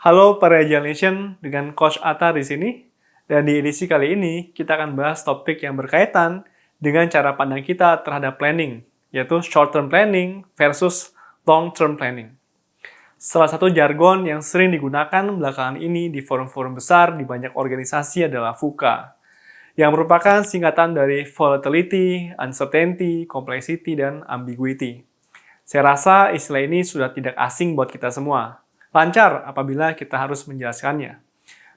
Halo para Agile Nation, dengan Coach Atta di sini. Dan di edisi kali ini, kita akan bahas topik yang berkaitan dengan cara pandang kita terhadap planning, yaitu short-term planning versus long-term planning. Salah satu jargon yang sering digunakan belakangan ini di forum-forum besar di banyak organisasi adalah VUCA, yang merupakan singkatan dari Volatility, Uncertainty, Complexity, dan Ambiguity. Saya rasa istilah ini sudah tidak asing buat kita semua. Lancar apabila kita harus menjelaskannya.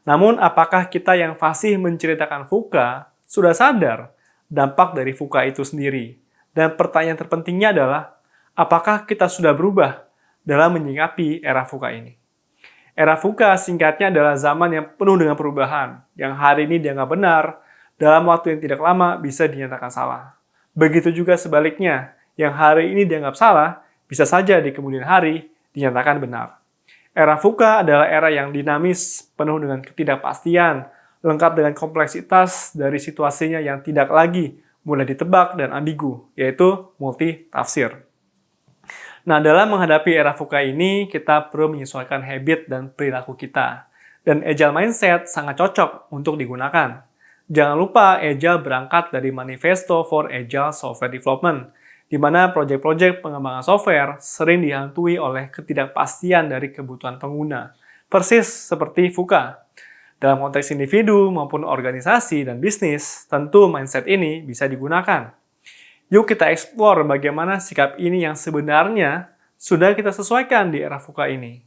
Namun, apakah kita yang fasih menceritakan VUCA sudah sadar dampak dari VUCA itu sendiri? Dan pertanyaan terpentingnya adalah, apakah kita sudah berubah dalam menyikapi era VUCA ini? Era VUCA singkatnya adalah zaman yang penuh dengan perubahan, yang hari ini dianggap benar, dalam waktu yang tidak lama bisa dinyatakan salah. Begitu juga sebaliknya, yang hari ini dianggap salah, bisa saja di kemudian hari dinyatakan benar. Era VUCA adalah era yang dinamis, penuh dengan ketidakpastian, lengkap dengan kompleksitas dari situasinya yang tidak lagi mudah ditebak dan ambigu, yaitu multi-tafsir. Nah, dalam menghadapi era VUCA ini, kita perlu menyesuaikan habit dan perilaku kita. Dan Agile Mindset sangat cocok untuk digunakan. Jangan lupa Agile berangkat dari Manifesto for Agile Software Development, di mana proyek-proyek pengembangan software sering dihantui oleh ketidakpastian dari kebutuhan pengguna, persis seperti VUCA. Dalam konteks individu maupun organisasi dan bisnis, tentu mindset ini bisa digunakan. Yuk kita eksplor bagaimana sikap ini yang sebenarnya sudah kita sesuaikan di era VUCA ini.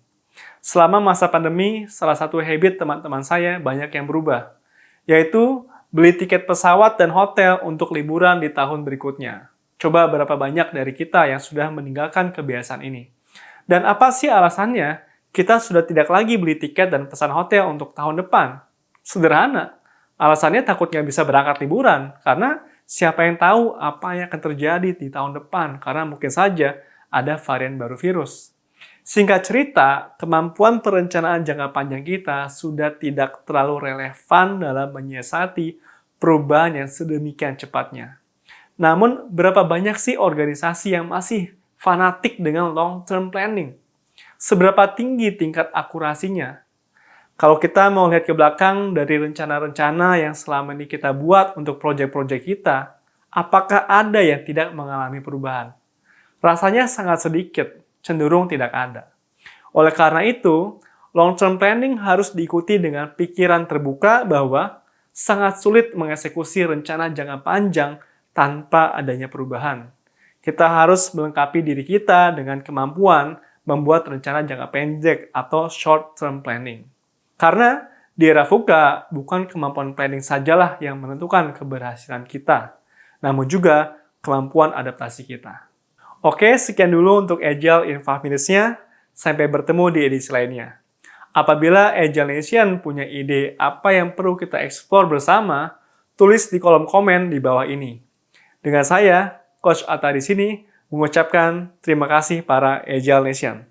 Selama masa pandemi, salah satu habit teman-teman saya banyak yang berubah, yaitu beli tiket pesawat dan hotel untuk liburan di tahun berikutnya. Coba berapa banyak dari kita yang sudah meninggalkan kebiasaan ini. Dan apa sih alasannya kita sudah tidak lagi beli tiket dan pesan hotel untuk tahun depan? Sederhana, alasannya takut nggak bisa berangkat liburan, karena siapa yang tahu apa yang akan terjadi di tahun depan, karena mungkin saja ada varian baru virus. Singkat cerita, kemampuan perencanaan jangka panjang kita sudah tidak terlalu relevan dalam menyiasati perubahan yang sedemikian cepatnya. Namun, berapa banyak sih organisasi yang masih fanatik dengan long-term planning? Seberapa tinggi tingkat akurasinya? Kalau kita mau lihat ke belakang dari rencana-rencana yang selama ini kita buat untuk proyek-proyek kita, apakah ada yang tidak mengalami perubahan? Rasanya sangat sedikit, cenderung tidak ada. Oleh karena itu, long-term planning harus diikuti dengan pikiran terbuka bahwa sangat sulit mengeksekusi rencana jangka panjang tanpa adanya perubahan. Kita harus melengkapi diri kita dengan kemampuan membuat rencana jangka pendek atau short-term planning. Karena di era VUCA, bukan kemampuan planning sajalah yang menentukan keberhasilan kita, namun juga kemampuan adaptasi kita. Oke, sekian dulu untuk Agile in 5 Minutes-nya. Sampai bertemu di edisi lainnya. Apabila Agile Nation punya ide apa yang perlu kita eksplor bersama, tulis di kolom komen di bawah ini. Dengan saya, Coach Atta di sini, mengucapkan terima kasih para Agile Nation.